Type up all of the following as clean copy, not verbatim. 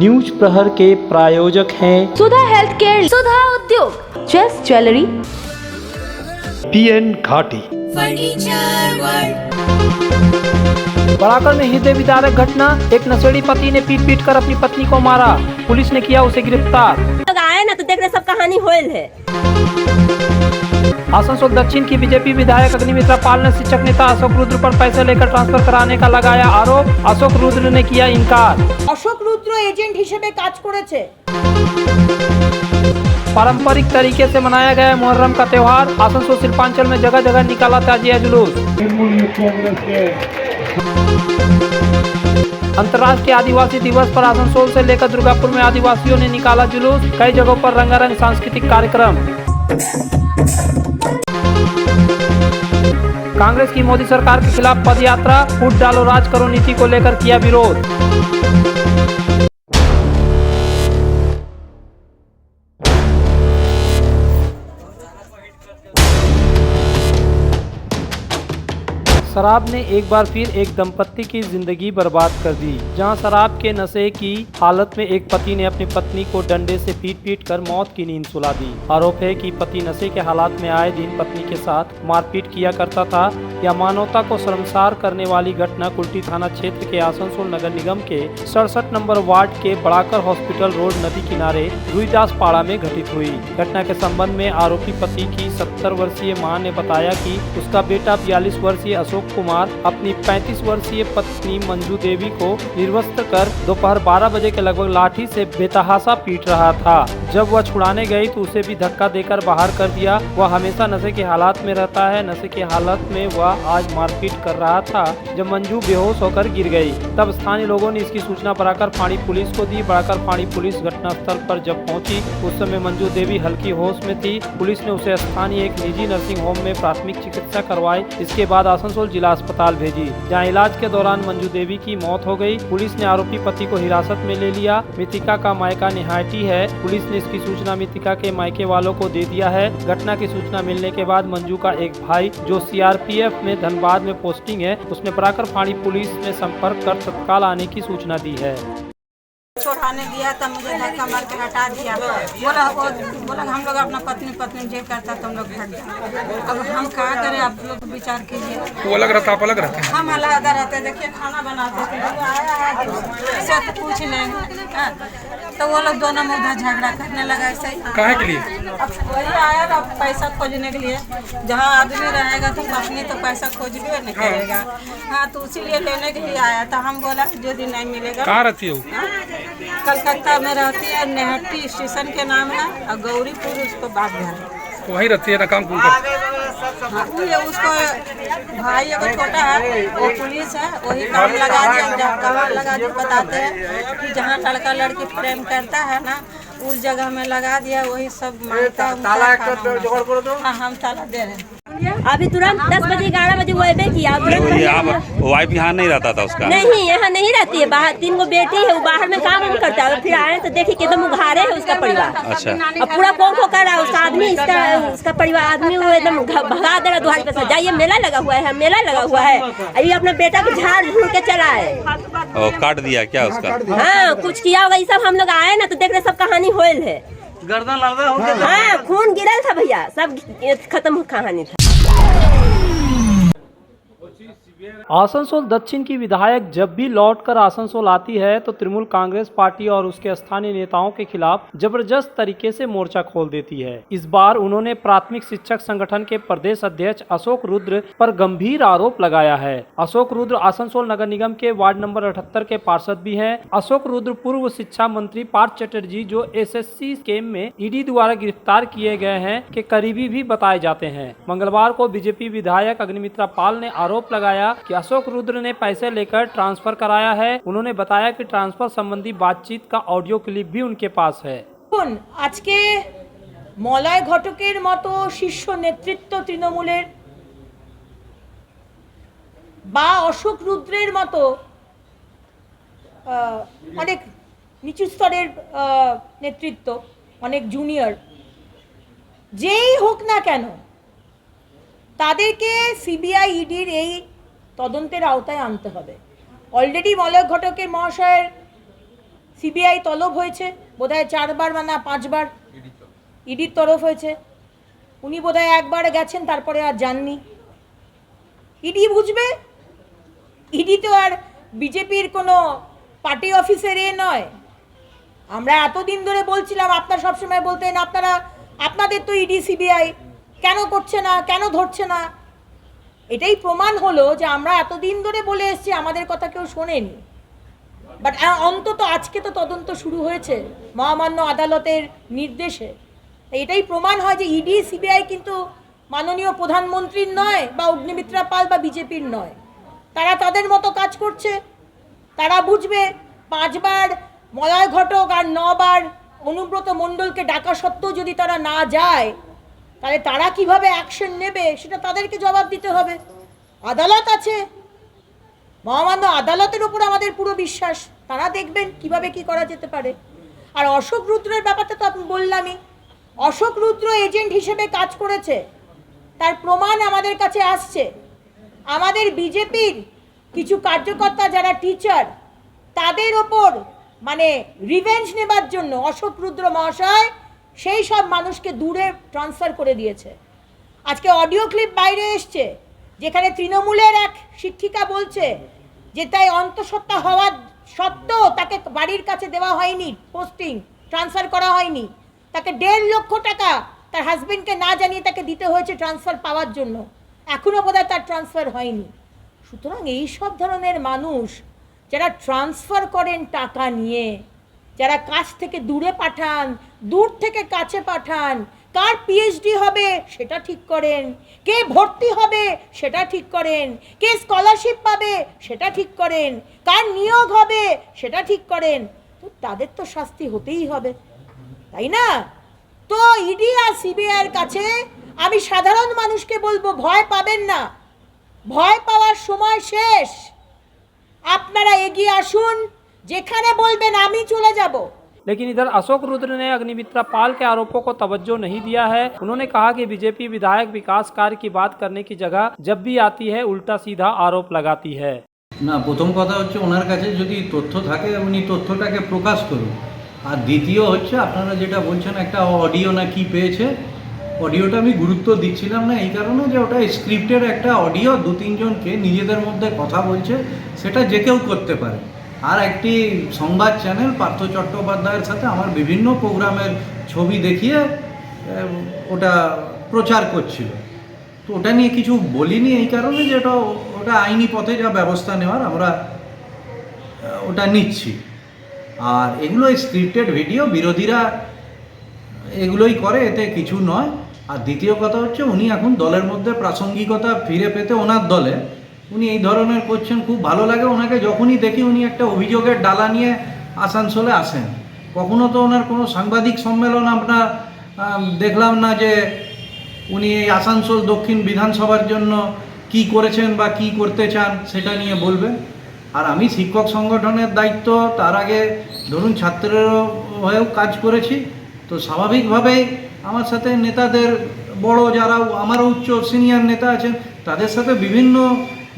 News प्रहर के प्रायोजक हैं सुधा हेल्थ केयर, सुधा उद्योग, चेस ज्वेलरी, PN घाटी। बड़ाकर में हृदय विदारक घटना, एक नशेड़ी पति ने पीट कर अपनी पत्नी को मारा, पुलिस ने किया उसे गिरफ्तार। आए ना तो देख रहे सब कहानी होयल है। आसनसोल दक्षिण की बीजेपी विधायक अग्निमित्रा पाल ने शिक्षक नेता अशोक रुद्र पर पैसे लेकर ट्रांसफर कराने का लगाया आरोप। अशोक रुद्र ने किया इनकार। अशोक रुद्र एजेंट हिसेबे काज करेছে। पारंपरिक तरीके से मनाया गया मुहर्रम का त्योहार, आसनसोल शिल्पांचल में जगह जगह निकाला ताजिया जुलूस। अंतर्राष्ट्रीय आदिवासी दिवस पर आसनसोल से लेकर दुर्गापुर में आदिवासियों ने निकाला जुलूस, कई जगहों पर रंगारंग सांस्कृतिक कार्यक्रम। कांग्रेस की मोदी सरकार के खिलाफ पदयात्रा, फूट डालो राज करो नीति को लेकर किया विरोध। शराब ने एक बार फिर एक दंपत्ति की जिंदगी बर्बाद कर दी, जहां शराब के नशे की हालत में एक पति ने अपनी पत्नी को डंडे से पीट कर मौत की नींद सुला दी। आरोप है कि पति नशे के हालात में आए दिन पत्नी के साथ मारपीट किया करता था। यह मानवता को शर्मसार करने वाली घटना कुल्टी थाना क्षेत्र के आसनसोल नगर निगम के 67 नंबर वार्ड के बड़ाकर हॉस्पिटल रोड नदी किनारे रुईदास पाड़ा में घटित हुई। घटना के संबंध में आरोपी पति की 70 वर्षीय मां ने बताया कि उसका बेटा 42 वर्षीय अशोक कुमार अपनी 35 वर्षीय पत्नी मंजू देवी को निर्वस्त्र कर दोपहर 12 बजे के लगभग लाठी से बेतहाशा पीट रहा था। जब वह छुड़ाने गई तो उसे भी धक्का देकर बाहर कर दिया। वह हमेशा नशे के हालात में रहता है। नशे के हालत में वह आज मारपीट कर रहा था। जब मंजू बेहोश होकर गिर गई, तब स्थानीय लोगों ने इसकी सूचना बड़ाकर फाड़ी पुलिस को दी। बड़ाकर फाड़ी पुलिस घटनास्थल पर जब पहुंची, उस समय मंजू देवी हल्की होश में थी। पुलिस ने उसे स्थानीय एक निजी नर्सिंग होम में प्राथमिक चिकित्सा करवाई। इसके बाद आसनसोल जिला अस्पताल भेजी, जहां इलाज के दौरान मंजू देवी की मौत हो गई। पुलिस ने आरोपी पति को हिरासत में ले लिया। मृतिका का मायका निहाटी है। पुलिस ने इसकी सूचना मृतिका के मायके वालों को दे दिया है। घटना की सूचना मिलने के बाद मंजू का एक भाई, जो CRPF में धनबाद में पोस्टिंग है, उसने बड़ाकर फाड़ी पुलिस में संपर्क कर तत्काल आने की सूचना दी है। छोड़ाने दिया तब मुझे धक्का मार के हटा दिया। बोला हम लोग अपना पत्नी जे करता तुम लोग हट जाओ। अब हम क्या करें, आप लोग विचार कीजिए। वो अलग रहता, आप अलग रहते हैं। हम अलग रहते, देखिए खाना बनाते थे, आया इसे तो पूछ लेंगे। तो वो लोग दोनों में उधर झगड़ा करने लगा। ऐसे ही काहे के लिए? अब वही आया ना पैसा खोजने के लिए। जहाँ आदमी रहेगा तो पत्नी तो पैसा खोजबे नहीं करेगा। हाँ, तो इसीलिए लेने के लिए आया था। हम बोला जो दिन नहीं मिलेगा। कहाँ रहती है वो? कलकत्ता में रहती है, नेहटी स्टेशन के नाम है, और गौरीपुर उसको बात है। वहीं रहती है ना, काम करती हाँ, उसको भाई अगर छोटा है, वो पुलिस है, वही काम लगा दिया। कहाँ लगा दिया बताते हैं कि जहाँ लड़का लड़की प्रेम करता है ना, उस जगह में लगा दिया। वही सब मांगता है। हाँ, हम ताला दे रहे हैं। अभी तुरंत 10 बजे 11 बजे वो ऐबे किया। वाइफ यहाँ नहीं रहता था उसका? नहीं, यहाँ नहीं रहती है। बाहर 3 गो बेटी है, वो बाहर में काम करता है। फिर आए तो देखिए एकदम उघारे है उसका परिवार। अच्छा। अब पूरा कौन को कर रहा है उसका आदमी, उसका परिवार आदमी वो एकदम भगा दे रहा। दुहाई पे जाइए, मेला लगा हुआ है, मेला लगा हुआ है। अभी अपने बेटा को झाड़ झूड़ के चला है। काट दिया क्या उसका? हाँ, कुछ किया होगा। ये सब हम लोग आए ना तो देख रहे सब कहानी होयल है। गर्दन लगा हो गया। हाँ, खून गिरल था भैया, सब खत्म कहानी था। आसनसोल दक्षिण की विधायक जब भी लौटकर आसनसोल आती है तो तृणमूल कांग्रेस पार्टी और उसके स्थानीय नेताओं के खिलाफ जबरदस्त तरीके से मोर्चा खोल देती है। इस बार उन्होंने प्राथमिक शिक्षक संगठन के प्रदेश अध्यक्ष अशोक रुद्र पर गंभीर आरोप लगाया है। अशोक रुद्र आसनसोल नगर निगम के वार्ड नंबर 78 के पार्षद भी हैं। अशोक रुद्र पूर्व शिक्षा मंत्री पार्थ चटर्जी, जो SSC स्कैम में ED द्वारा गिरफ्तार किए गए हैं, के करीबी भी बताए जाते हैं। मंगलवार को बीजेपी विधायक अग्निमित्रा पाल ने आरोप लगाया कि अशोक रुद्र ने पैसे लेकर ट्रांसफर कराया है। उन्होंने बताया कि ट्रांसफर संबंधी बातचीत का ऑडियो क्लिप भी उनके पास है। आज के मलय घटकेर मतो शीर्ष नेतृत्व तृणमूलेर बा अशोक रुद्रेर मतो अनेक नीचू स्तरेर नेतृत्व, अनेक जूनियर जेई होक ना केन तादेरके CBI EDর এই তদন্তের আওতায় আনতে হবে। অলরেডি মলয় ঘটকের মহাশয়ের সিবিআই তলব হয়েছে বোধহয় 4 বার বা না 5 বার, ইডির তরফ হয়েছে, উনি বোধহয় একবার গেছেন তারপরে আর যাননি। ইডি বুঝবে, ইডি তো আর বিজেপির কোনো পার্টি অফিসের নয়। আমরা এতদিন ধরে বলছিলাম, আপনারা সবসময় বলতেন আপনাদের তো ইডি সিবিআই কেন করছে না, কেন ধরছে না। এটাই প্রমাণ হলো যে আমরা এতদিন ধরে বলে এসেছি, আমাদের কথা কেউ শোনেনি। বাট অন্তত আজকে তো তদন্ত শুরু হয়েছে মহামান্য আদালতের নির্দেশে। এটাই প্রমাণ হয় যে ইডি সিবিআই কিন্তু মাননীয় প্রধানমন্ত্রীর নয় বা অগ্নিমিত্রা পাল বা বিজেপির নয়। তারা তাদের মতো কাজ করছে। তারা বুঝবে 5 বার মলয় ঘটক আর 9 বার অনুব্রত মণ্ডলকে ডাকা সত্ত্বেও যদি তারা না যায়, তাহলে তারা কিভাবে অ্যাকশন নেবে সেটা তাদেরকে জবাব দিতে হবে। আদালত আছে, মহামান্য আদালতের উপর আমাদের পুরো বিশ্বাস, তারা দেখবেন কিভাবে কি করা যেতে পারে। আর অশোক রুদ্রের ব্যাপারটা তো আমি বললামই, অশোক রুদ্র এজেন্ট হিসেবে কাজ করেছে, তার প্রমাণ আমাদের কাছে আসছে। আমাদের বিজেপির কিছু কার্যকর্তা যারা টিচার, তাদের ওপর মানে রিভেঞ্জ নেবার জন্য অশোক রুদ্র মহাশয় সেই সব মানুষকে দূরে ট্রান্সফার করে দিয়েছে। আজকে অডিও ক্লিপ বাইরে এসছে যেখানে তৃণমূলের এক শিক্ষিকা বলছে যে তাই অন্তঃসত্ত্বা হওয়ার সত্ত্বেও তাকে বাড়ির কাছে দেওয়া হয়নি, পোস্টিং ট্রান্সফার করা হয়নি, তাকে 1.5 লক্ষ টাকা তার হাজবেন্ডকে না জানিয়ে তাকে দিতে হয়েছে ট্রান্সফার পাওয়ার জন্য। এখনও বোধহয় তার ট্রান্সফার হয়নি। সুতরাং এই সব ধরনের মানুষ যারা ট্রান্সফার করেন টাকা নিয়ে, যারা কাছ থেকে দূরে পাঠান, দূর থেকে কাছে পাঠান, কার পিএইচডি হবে সেটা ঠিক করেন, কে ভর্তি হবে সেটা ঠিক করেন, কে স্কলারশিপ পাবে সেটা ঠিক করেন, কার নিয়োগ হবে সেটা ঠিক করেন, তো তাদের তো শাস্তি হতেই হবে, তাই না? তো ইডি আর সিবিআইয়ের কাছে আমি সাধারণ মানুষকে বলবো, ভয় পাবেন না, ভয় পাওয়ার সময় শেষ। আপনারা এগিয়ে আসুন, যেখানে বলবেন আমি চলে যাব। लेकिन इधर अशोक रुद्र ने अग्निमित्रा पाल के आरोपों को तवज्जो नहीं दिया है। उन्होंने कहा कि बीजेपी विधायक विकास कार्य की बात करने की जगह जब भी आती है उल्टा सीधा आरोप लगाती है। না, প্রথম কথা হচ্ছে ওনার কাছে যদি তথ্য থাকে উনি তথ্যটাকে প্রকাশ করুন। আর দ্বিতীয় হচ্ছে আপনারা যেটা বলছেন একটা অডিও না কি পেয়েছে, অডিওটা আমি গুরুত্ব দিচ্ছিলাম না এই কারণে যে ওটা স্ক্রিপ্টের একটা অডিও, 2-3 জনকে নিজেদের মধ্যে কথা বলছে, সেটা যে কেউ করতে পারে। আর একটি সংবাদ চ্যানেল পার্থ চট্টোপাধ্যায়ের সাথে আমার বিভিন্ন প্রোগ্রামের ছবি দেখিয়ে ওটা প্রচার করছিল, তো ওটা নিয়ে কিছু বলিনি এই কারণে যে ওটা আইনি পথে যা ব্যবস্থা নেওয়ার আমরা ওটা নিচ্ছি। আর এগুলো স্ক্রিপ্টেড ভিডিও, বিরোধীরা এগুলোই করে, এতে কিছু নয়। আর দ্বিতীয় কথা হচ্ছে উনি এখন দলের মধ্যে প্রাসঙ্গিকতা ফিরে পেতে ওনার দলে উনি এই ধরনের করছেন, খুব ভালো লাগে। ওনাকে যখনই দেখি উনি একটা অভিযোগের ডালা নিয়ে আসানসোলে আসেন। কখনো তো ওনার কোনো সাংবাদিক সম্মেলন আমরা দেখলাম না যে উনি এই আসানসোল দক্ষিণ বিধানসভার জন্য কি করেছেন বা কি করতে চান সেটা নিয়ে বলবেন। আর আমি শিক্ষক সংগঠনের দায়িত্ব, তার আগে ধরুন ছাত্রেরও হয়েও কাজ করেছি, তো স্বাভাবিকভাবেই আমার সাথে নেতাদের বড় যারা আমারও উচ্চ সিনিয়র নেতা আছেন তাদের সাথে বিভিন্ন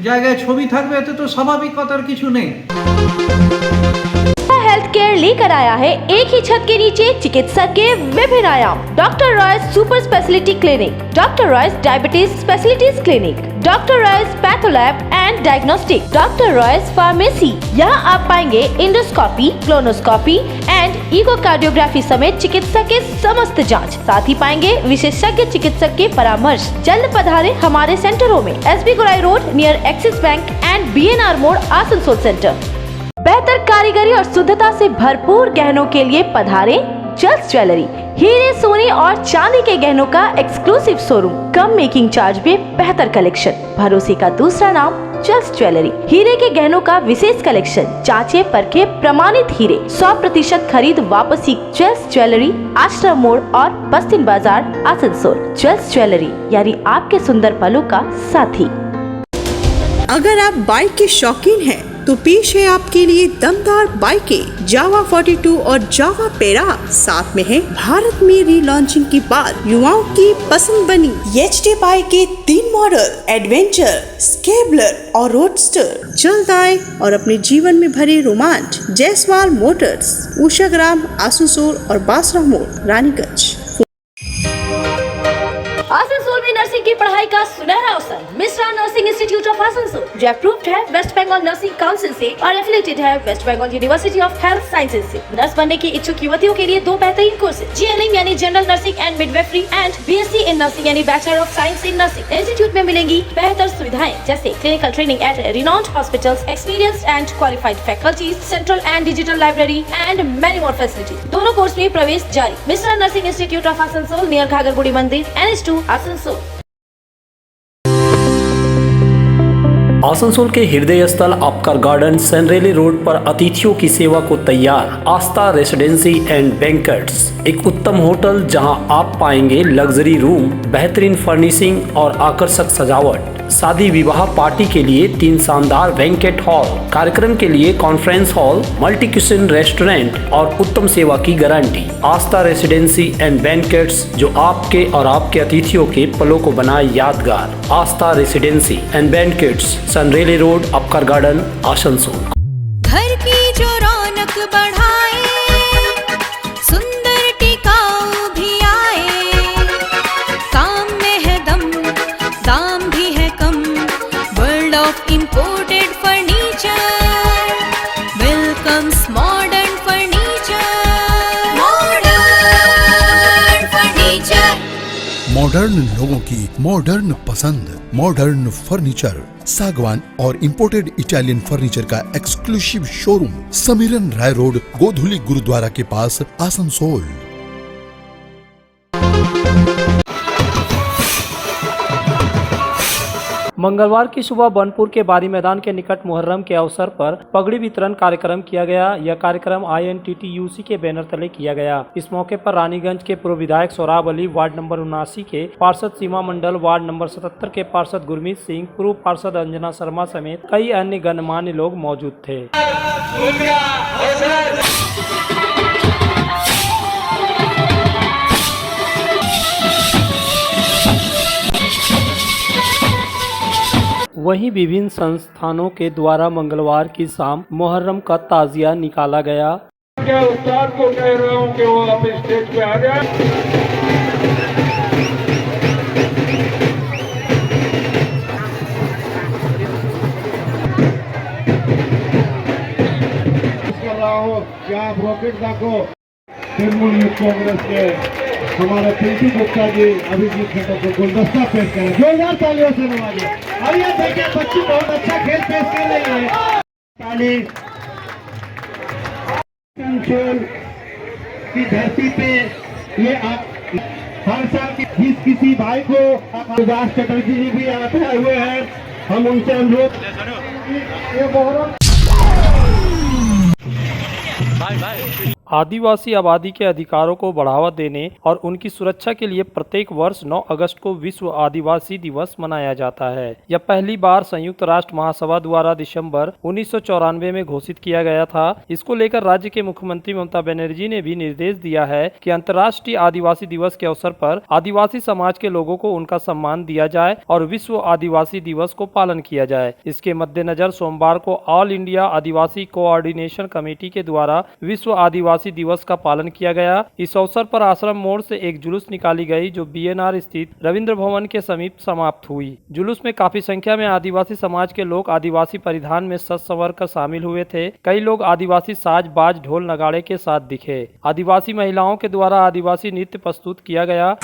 জায়গায় ছবি থাকবে, এতে তো স্বাভাবিকতার কিছু নেই। हेल्थ केयर लेकर आया है एक ही छत के नीचे चिकित्सा के विभिन्न आयाम। Doctor Royce super speciality clinic, doctor Royce diabetes specialities clinic, doctor Royce patholab and diagnostic, doctor Royce pharmacy. यहाँ आप पाएंगे इंडोस्कोपी, क्लोनोस्कोपी एंड इकोकार्डियोग्राफी समेत चिकित्सा के समस्त जांच। साथ ही पाएंगे विशेषज्ञ चिकित्सक के परामर्श। जल्द पधारे हमारे सेंटरों में SB Gorai road near axis bank and BNR मोड़ आसनसोल सेंटर। बेहतर कारीगरी और शुद्धता से भरपूर गहनों के लिए पधारे जल्स ज्वेलरी। हीरे, सोने और चांदी के गहनों का एक्सक्लूसिव शोरूम, कम मेकिंग चार्ज में बेहतर कलेक्शन, भरोसे का दूसरा नाम जल्स ज्वेलरी। हीरे के गहनों का विशेष कलेक्शन, जांचे परखे प्रमाणित हीरे, 100% खरीद वापसी। जल्स ज्वेलरी, आश्रम मोड़ और बस्तिन बाजार आसनसोल। जल्स ज्वेलरी यानी आपके सुंदर पलों का साथी। अगर आप बाइक के शौकीन हैं तो पेश है आपके लिए दमदार बाइकें जावा 42 और जावा पेरा। साथ में है भारत में रीलॉन्चिंग के बाद युवाओं की पसंद बनी एचडी बाइक के 3 मॉडल एडवेंचर, स्केबलर और रोडस्टर। जल्द आए और अपने जीवन में भरे रोमांच। जायसवाल मोटर्स, उषाग्राम, आसनसोल और बासरा मोड़, रानीगंज। आसनसोल में नर्सिंग की पढ़ाई का सुनहरा अवसर। Mishra nursing institute of Asansol जो अप्रूव्ड है वेस्ट बंगाल नर्सिंग काउंसिल से और एफिलिएटेड है West Bengal University of Health Sciences से। नर्स बनने की इच्छुक युवतियों के लिए 2 बेहतरीन कोर्सेज, जीएनएम यानी general nursing and midwifery and BSc in nursing यानी bachelor of science in nursing. Institute में मिलेंगी बेहतर सुविधाएं जैसे clinical training at renowned hospitals, experienced and qualified faculties, central and digital library and many more facilities. दोनों course में प्रवेश जारी। Mishra nursing institute of Asansol near घाघरबुड़ी मंदिर, NH2 आसनसोल। आसनसोल के हृदय स्थल अपकर गार्डन सनरेली रोड पर अतिथियों की सेवा को तैयार आस्था रेसिडेंसी एंड बैंक्वेट्स, एक उत्तम होटल जहां आप पाएंगे लग्जरी रूम, बेहतरीन फर्निशिंग और आकर्षक सजावट। शादी विवाह पार्टी के लिए 3 शानदार बैंकेट हॉल, कार्यक्रम के लिए conference hall, multi kitchen restaurant और उत्तम सेवा की guarantee. Aastha residency and banquets जो आपके और आपके अतिथियों के पलों को बनाए यादगार। Aastha residency and banquets, Sanreli road, Upkar garden, Asansol. घर की जो रौनक बढ़ाए, सुंदर टिकाऊ भी आए, काम में है दम, दाम भी है कम। World of imported furniture welcomes modern furniture. Modern furniture, modern लोगों की मॉडर्न पसंद। मॉडर्न फर्नीचर, सागवान और इंपोर्टेड इटालियन फर्नीचर का exclusive showroom, Samiran Rai road, Godhuli Gurdwara के पास, आसनसोल। मंगलवार की सुबह बनपुर के बारी मैदान के निकट मुहर्रम के अवसर पर पगड़ी वितरण कार्यक्रम किया गया। यह कार्यक्रम INTTUC के बैनर तले किया गया। इस मौके पर रानीगंज के पूर्व विधायक सोराब अली, वार्ड नंबर 79 के पार्षद सीमा मंडल, वार्ड नंबर 77 के पार्षद गुरमीत सिंह, पूर्व पार्षद अंजना शर्मा समेत कई अन्य गणमान्य लोग मौजूद थे। वहीं विभिन्न संस्थानों के द्वारा मंगलवार की शाम मुहर्रम का ताजिया निकाला गया। क्या उस्ताद को कह रहा हूँ कि वो आप स्टेज पे आ जाए। कर रहा हूँ कि आप रॉकेट दाको तृणमूल यूथ कांग्रेस के हमारे प्रीति गुप्ता जी अभिजीत खट्टर को गुलदस्ता पेश करें। जोरदार तालियों से नवाजिए। और ये देखिए बच्ची बहुत अच्छा खेल पेश कर रही है। ताली की धरती पे ये आप हर साल जिस किसी भाई को सुभाष चटर्जी जी भी आते हुए हैं, हम उनसे अनुरोध ये मुहर्रम आदिवासी आबादी के अधिकारों को बढ़ावा देने और उनकी सुरक्षा के लिए प्रत्येक वर्ष 9 अगस्त को विश्व आदिवासी दिवस मनाया जाता है। यह पहली बार संयुक्त राष्ट्र महासभा द्वारा दिसंबर 1994 में घोषित किया गया था। इसको लेकर राज्य के मुख्यमंत्री ममता बनर्जी ने भी निर्देश दिया है कि अंतर्राष्ट्रीय आदिवासी दिवस के अवसर पर आदिवासी समाज के लोगों को उनका सम्मान दिया जाए और विश्व आदिवासी दिवस को पालन किया जाए। इसके मद्देनजर सोमवार को ऑल इंडिया आदिवासी कोऑर्डिनेशन कमेटी के द्वारा विश्व आदिवासी दिवस का पालन किया गया। इस अवसर पर आश्रम मोड़ से एक जुलूस निकाली गई जो BNR स्थित रविंद्र भवन के समीप समाप्त हुई। जुलूस में काफी संख्या में आदिवासी समाज के लोग आदिवासी परिधान में सज संवर कर शामिल हुए थे। कई लोग आदिवासी साज, बाज, ढोल, नगाड़े के साथ दिखे। आदिवासी महिलाओं के द्वारा आदिवासी नृत्य प्रस्तुत किया गया।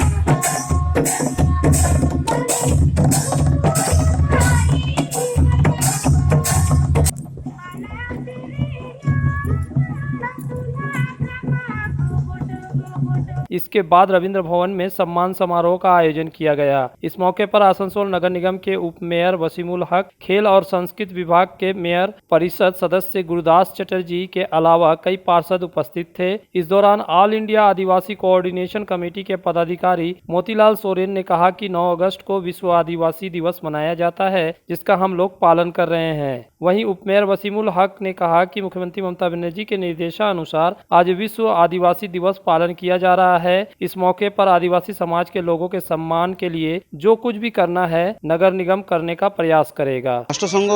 इसके बाद रविंद्र भवन में सम्मान समारोह का आयोजन किया गया। इस मौके पर आसनसोल नगर निगम के उप मेयर वसीमुल हक, खेल और संस्कृति विभाग के मेयर परिषद सदस्य गुरुदास चटर्जी के अलावा कई पार्षद उपस्थित थे। इस दौरान ऑल इंडिया आदिवासी कोऑर्डिनेशन कमेटी के पदाधिकारी मोतीलाल सोरेन ने कहा कि 9 अगस्त को विश्व आदिवासी दिवस मनाया जाता है, जिसका हम लोग पालन कर रहे हैं। वहीं उप मेयर वसीमुल हक ने कहा कि मुख्यमंत्री ममता बनर्जी के निर्देशानुसार आज विश्व आदिवासी दिवस पालन किया जा रहा है। इस मौके पर आदिवासी समाज के लोगों के सम्मान के लिए जो कुछ भी करना है नगर निगम करने का प्रयास करेगा। রাষ্ট্রসংঘ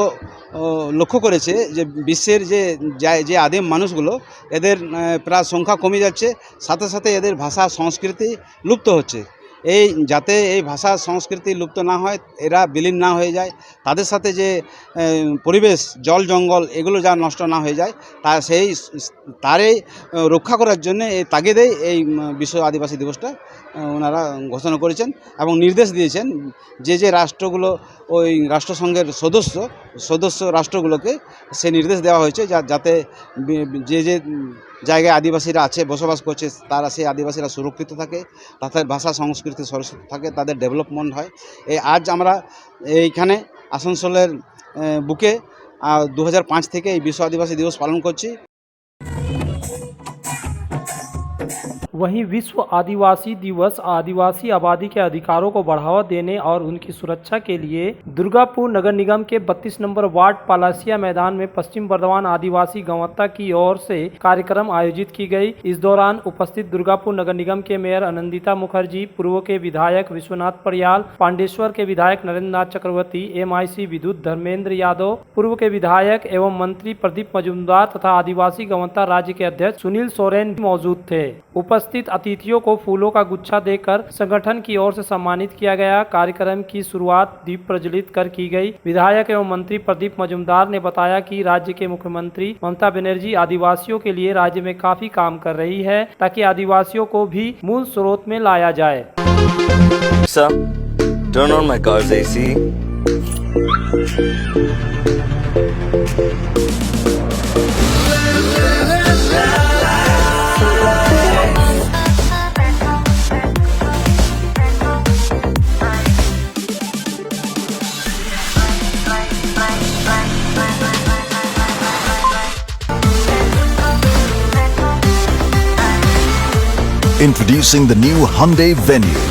লক্ষ্য করেছে যে বিশ্বের যে আদিম মানুষগুলো এদের প্রায় সংখ্যা কমে যাচ্ছে, সাথে সাথে এদের ভাষা সংস্কৃতি লুপ্ত হচ্ছে। এই যাতে এই ভাষা সংস্কৃতি লুপ্ত না হয়, এরা বিলীন না হয়ে যায়, তাদের সাথে যে পরিবেশ জল জঙ্গল এগুলো যা নষ্ট না হয়ে যায় তারই রক্ষা করার জন্য এই তাগিদেই এই বিশ্ব আদিবাসী দিবসটা ওনারা ঘোষণা করেছেন এবং নির্দেশ দিয়েছেন যে রাষ্ট্রগুলো ওই রাষ্ট্রসংঘের সদস্য রাষ্ট্রগুলোকে সে নির্দেশ দেওয়া হয়েছে যাতে যে জায়গায় আদিবাসীরা আছে বসবাস করছে তারা সেই আদিবাসীরা সুরক্ষিত থাকে, তাদের ভাষা সংস্কৃতি সুরক্ষিত থাকে, তাদের ডেভেলপমেন্ট হয়। এই আজ আমরা এইখানে আসানসোলের বুকে 2005 থেকে এই বিশ্ব আদিবাসী দিবস পালন করছি। वहीं विश्व आदिवासी दिवस आदिवासी आबादी के अधिकारों को बढ़ावा देने और उनकी सुरक्षा के लिए दुर्गापुर नगर निगम के 32 नंबर वार्ड पालासिया मैदान में पश्चिम बर्धमान आदिवासी गौवत्ता की ओर से कार्यक्रम आयोजित की गई। इस दौरान उपस्थित दुर्गापुर नगर निगम के मेयर आनंदिता मुखर्जी, पूर्व के विधायक विश्वनाथ परियाल, पांडेश्वर के विधायक नरेंद्र नाथ चक्रवर्ती, MIC विद्युत धर्मेंद्र यादव, पूर्व के विधायक एवं मंत्री प्रदीप मजूमदार तथा आदिवासी गौवत्ता राज्य के अध्यक्ष सुनील सोरेन मौजूद थे। उपस्थित अतिथियों को फूलों का गुच्छा देकर संगठन की ओर से सम्मानित किया गया। कार्यक्रम की शुरुआत दीप प्रज्वलित कर की गई। विधायक एवं मंत्री प्रदीप मजूमदार ने बताया कि राज्य के मुख्यमंत्री ममता बनर्जी आदिवासियों के लिए राज्य में काफी काम कर रही है ताकि आदिवासियों को भी मूल स्रोत में लाया जाए। Turn on my car's AC. Introducing the new Hyundai Venue.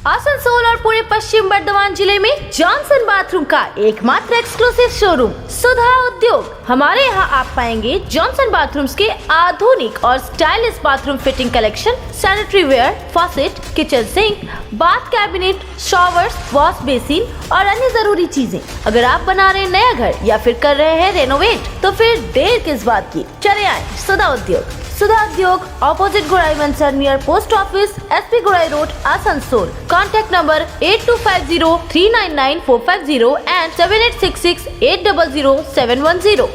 Asansol और पूरे पश्चिम बर्धमान जिले में जॉनसन बाथरूम का एकमात्र एक्सक्लूसिव शोरूम सुधा उद्योग। हमारे यहाँ आप पाएंगे जॉनसन बाथरूम्स के आधुनिक और stylish bathroom fitting collection, sanitary ware, faucet, kitchen sink, bath cabinet, showers, wash basin और अन्य जरूरी चीजें। अगर आप बना रहे हैं नया घर या फिर कर रहे हैं रेनोवेट तो फिर देर किस बात की, चले आए सुधा उद्योग। सुधा उद्योग ऑपोजिट गुराई मंसर नियर पोस्ट ऑफिस, SP गुराई road, Asansol. Contact number 8250399450 and 7866800710।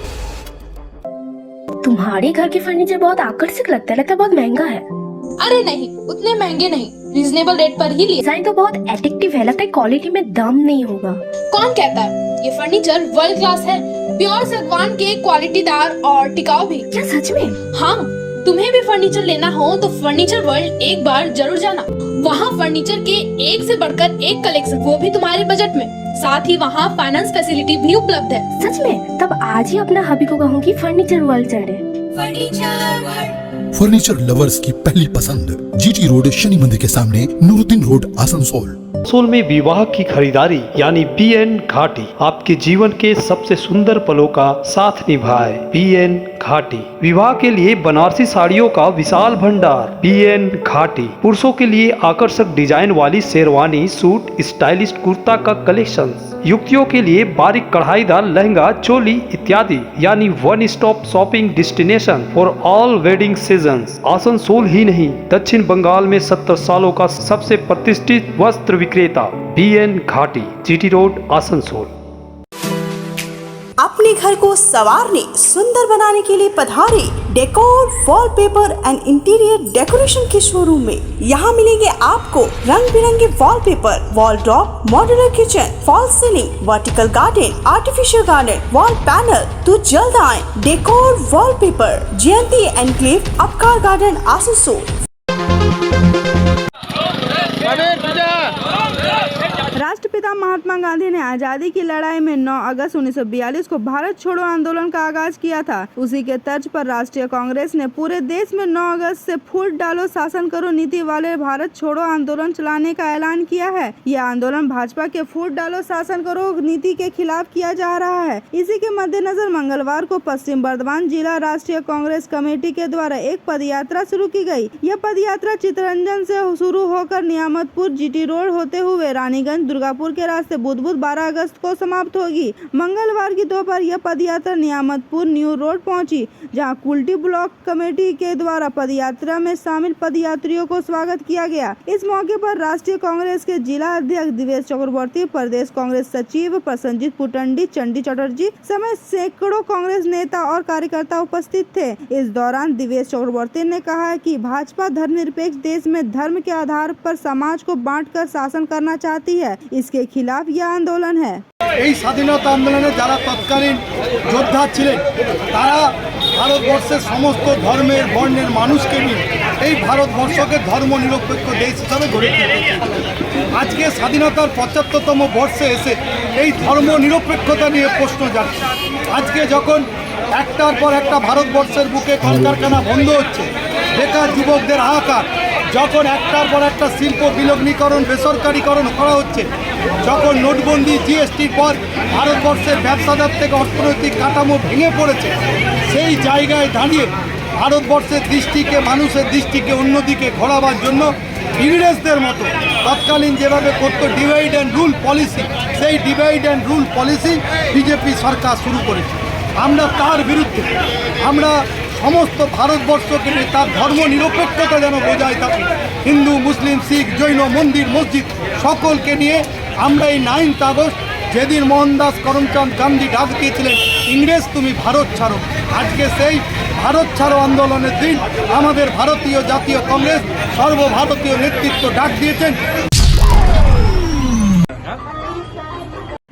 तुम्हारे घर के फर्नीचर बहुत आकर्षक लगता है बहुत महंगा है। अरे नहीं, उतने महंगे नहीं, रीजनेबल रेट पर ही लिए। डिजाइन तो बहुत एट्रैक्टिव है, लगता है क्वालिटी में दम नहीं होगा। कौन कहता है? ये फर्नीचर वर्ल्ड क्लास है, प्योर सागवान के, क्वालिटीदार और टिकाऊ भी। क्या सच में? हाँ, तुम्हें भी फर्नीचर लेना हो तो फर्नीचर वर्ल्ड एक बार जरूर जाना। वहाँ फर्नीचर के एक से बढ़कर एक कलेक्शन, वो भी तुम्हारे बजट में। साथ ही वहाँ फाइनेंस फैसिलिटी भी उपलब्ध है। सच में? तब आज ही अपना हबी को कहूँगी फर्नीचर वर्ल्ड चले। फर्नीचर लवर्स की पहली पसंद, GT रोड, शनि मंदिर के सामने, नूरुद्दीन रोड, आसनसोल। आसनसोल में विवाह की खरीदारी यानी BN घाटी आपके जीवन के सबसे सुंदर पलों का साथ निभाए। BN घाटी विवाह के लिए बनारसी साड़ियों का विशाल भंडार। BN घाटी पुरुषों के लिए आकर्षक डिजाइन वाली शेरवानी, सूट, स्टाइलिश कुर्ता का कलेक्शन, युवतियों के लिए बारीक कढ़ाईदार लहंगा, चोली इत्यादि, यानी one stop shopping destination for all wedding seasons. Asansol ही नहीं, दक्षिण बंगाल में 70 सालों का सबसे प्रतिष्ठित वस्त्र विक्रेता BN घाटी, GT रोड, आसनसोल। अपने अपने घर को संवारने सुंदर बनाने के लिए पधारे decor wallpaper and interior decoration के शोरूम में। यहाँ मिलेंगे आपको रंग बिरंगे wallpaper, wall drop, modular kitchen, fall ceiling, vertical garden, artificial garden, wall panel. तो जल्द आए डेकोर वॉलपेपर, जयंती एनक्लेव, अपकार गार्डन, आसनसोल। राष्ट्रपिता महात्मा गांधी ने आजादी की लड़ाई में 9 अगस्त 1942 को भारत छोड़ो आंदोलन का आगाज किया था। उसी के तर्ज पर राष्ट्रीय कांग्रेस ने पूरे देश में 9 अगस्त से फूट डालो शासन करो नीति वाले भारत छोड़ो आंदोलन चलाने का ऐलान किया है। यह आंदोलन भाजपा के फूट डालो शासन करो नीति के खिलाफ किया जा रहा है। इसी के मद्देनजर मंगलवार को पश्चिम बर्धमान जिला राष्ट्रीय कांग्रेस कमेटी के द्वारा एक पद यात्रा शुरू की गई। यह पद यात्रा चितरंजन से शुरू होकर नियामतपुर जीटी रोड होते हुए रानीगंज दुर्गापुर के रास्ते बुध 12 अगस्त को समाप्त होगी। मंगलवार की दोपहर यह पदयात्रा नियामतपुर न्यू रोड पहुंची, जहां कुल्टी ब्लॉक कमेटी के द्वारा पदयात्रा में शामिल पदयात्रियों को स्वागत किया गया। इस मौके पर राष्ट्रीय कांग्रेस के जिला अध्यक्ष दिवेश चक्रवर्ती, प्रदेश कांग्रेस सचिव प्रसन्नजीत पुटंडी, चंडी चटर्जी समेत सैकड़ों कांग्रेस नेता और कार्यकर्ता उपस्थित थे। इस दौरान दिवेश चक्रवर्ती ने कहा कि भाजपा धर्मनिरपेक्ष देश में धर्म के आधार पर समाज को बांटकर शासन करना चाहती है। इसके खिलाफ यह आंदोलन है। এই স্বাধীনতা আন্দোলনে যারা তৎকালীন যোদ্ধা ছিলেন তারা ভারতবর্ষের সমস্ত ধর্মের বর্ণের মানুষকে নিয়ে এই ভারতবর্ষকে ধর্মনিরপেক্ষ দেশ হিসাবে গড়ে তুলেছেন। আজকে স্বাধীনতার ৭৫তম বর্ষে এসে এই ধর্মনিরপেক্ষতা নিয়ে প্রশ্ন যাচ্ছে। আজকে যখন একটার পর একটা ভারতবর্ষের বুকে কলকারখানা বন্ধ হচ্ছে, বেকার যুবকদের হাহাকার, যখন একটার পর একটা শিল্প বিলগ্নীকরণ বেসরকারিকরণ করা হচ্ছে, যখন নোটবন্দি জিএসটির পর ভারতবর্ষের ব্যবসাদার থেকে অর্থনৈতিক কাঠামো ভেঙে পড়েছে, সেই জায়গায় দাঁড়িয়ে ভারতবর্ষের দৃষ্টিকে মানুষের দৃষ্টিকে অন্যদিকে ঘোরাবার জন্য ইংরেজদের মতো তৎকালীন যেভাবে করতো ডিভাইড অ্যান্ড রুল পলিসি, সেই divide and rule policy BJP সরকার শুরু করেছে। আমরা তার বিরুদ্ধে, আমরা সমস্ত ভারতবর্ষকে নিয়ে তার ধর্ম নিরপেক্ষতা যেন বজায় থাকে, হিন্দু মুসলিম শিখ জৈন মন্দির মসজিদ সকলকে নিয়ে আমরা এই 9 আগস্ট, যেদিন মোহনদাস করমচাঁদ গান্ধী ডাক দিয়েছিলেন ইংরেজ তুমি ভারত ছাড়ো, আজকে সেই ভারত ছাড়ো আন্দোলনের দিন আমাদের ভারতীয় জাতীয় কংগ্রেস সর্বভারতীয় নেতৃত্ব ডাক দিয়েছেন।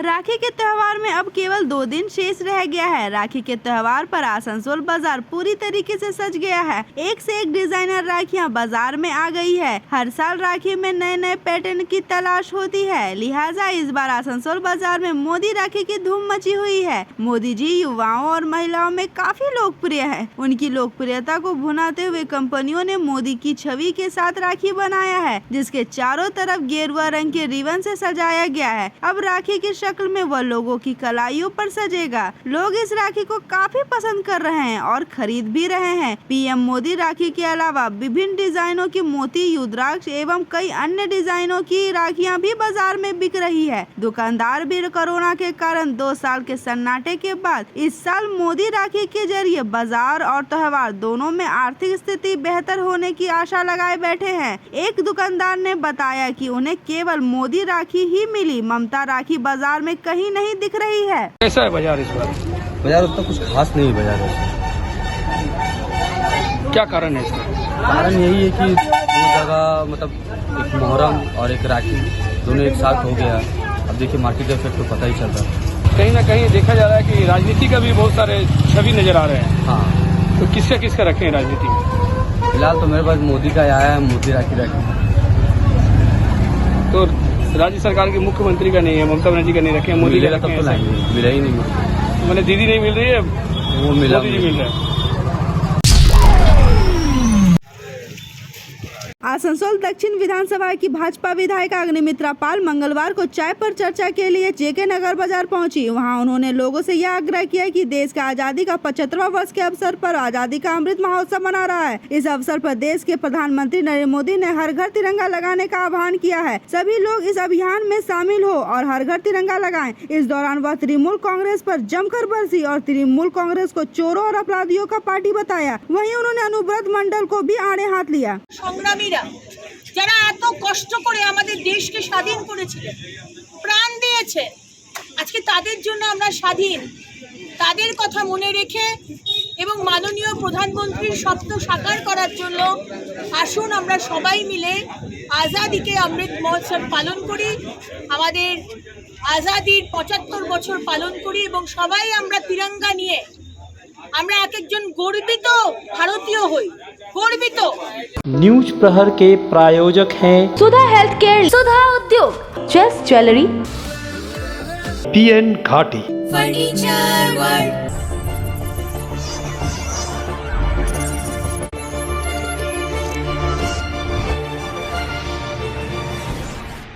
राखी के त्यौहार में अब केवल 2 दिन शेष रह गया है। राखी के त्यौहार पर आसनसोल बाजार पूरी तरीके से सज गया है। एक से एक डिजाइनर राखियां बाजार में आ गई है। हर साल राखी में नए नए पैटर्न की तलाश होती है, लिहाजा इस बार आसनसोल बाजार में मोदी राखी की धूम मची हुई है। मोदी जी युवाओं और महिलाओं में काफी लोकप्रिय है। उनकी लोकप्रियता को भुनाते हुए कंपनियों ने मोदी की छवि के साथ राखी बनाया है, जिसके चारों तरफ गेरुआ रंग के रिबन से सजाया गया है। अब राखी की शक्ल में वह लोगों की कलाइयों पर सजेगा। लोग इस राखी को काफी पसंद कर रहे हैं और खरीद भी रहे हैं। पीएम मोदी राखी के अलावा विभिन्न डिजाइनों की मोती, रुद्राक्ष एवं कई अन्य डिजाइनों की राखियां भी बाजार में बिक रही है। दुकानदार भी कोरोना के कारण 2 साल के सन्नाटे के बाद इस साल मोदी राखी के जरिए बाजार और त्योहार दोनों में आर्थिक स्थिति बेहतर होने की आशा लगाए बैठे हैं। एक दुकानदार ने बताया कि उन्हें केवल मोदी राखी ही मिली, ममता राखी बाजार में कहीं नहीं दिख रही है। कैसा है बाजार इस बार? बाजार उतना कुछ खास नहीं बाजार है। क्या कारण है इसका? कारण यही है कि 2 जगह मतलब एक मुहर्रम और एक राखी दोनों एक साथ हो गया। अब देखिए मार्केट का इफेक्ट तो पता ही चल रहा है। कहीं ना कहीं देखा जा रहा है कि राजनीति का भी बहुत सारे छवि नजर आ रहे हैं। हाँ, तो किसका रखे हैं राजनीति में? फिलहाल तो मेरे पास मोदी का आया है, मोदी राखी। तो राज्य सरकार के मुख्यमंत्री का नहीं है, ममता बनर्जी का नहीं रखे हैं, मोदी का तब तो लाएंगे। मिला ही नहीं, मैंने दीदी नहीं मिल रही है, वो मिला, मोदी जी मिल रहा है। आसनसोल दक्षिण विधानसभा की भाजपा विधायिका अग्निमित्रा पाल मंगलवार को चाय पर चर्चा के लिए जेके नगर बाजार पहुंची। वहां उन्होंने लोगों से यह आग्रह किया कि देश का आजादी का 75वां वर्ष के अवसर पर आजादी का अमृत महोत्सव मना रहा है। इस अवसर पर देश के प्रधानमंत्री नरेंद्र मोदी ने हर घर तिरंगा लगाने का आह्वान किया है। सभी लोग इस अभियान में शामिल हो और हर घर तिरंगा लगाएं। इस दौरान वह तृणमूल कांग्रेस पर जमकर बरसी और तृणमूल कांग्रेस को चोरों और अपराधियों का पार्टी बताया। वहीं उन्होंने अनुव्रत मंडल को भी आड़े हाथ लिया। যারা এত কষ্ট করে আমাদের দেশকে স্বাধীন করেছিলেন, প্রাণ দিয়েছে, আজকে তাদের জন্য আমরা স্বাধীন। তাদের কথা মনে রেখে এবং মাননীয় প্রধানমন্ত্রীর স্বপ্ন সাকার করার জন্য আসুন আমরা সবাই মিলে আজাদিকে অমৃত মহোৎসব পালন করি, আমাদের আজাদির ৭৫ বছর পালন করি এবং সবাই আমরা তিরঙ্গা নিয়ে আমরা এক একজন গর্বিত ভারতীয় হই, গর্বিত। न्यूज प्रहर के प्रायोजक हैं सुधा हेल्थ केयर, सुधा उद्योग, चेस ज्वेलरी, PN घाटी। Furniture world.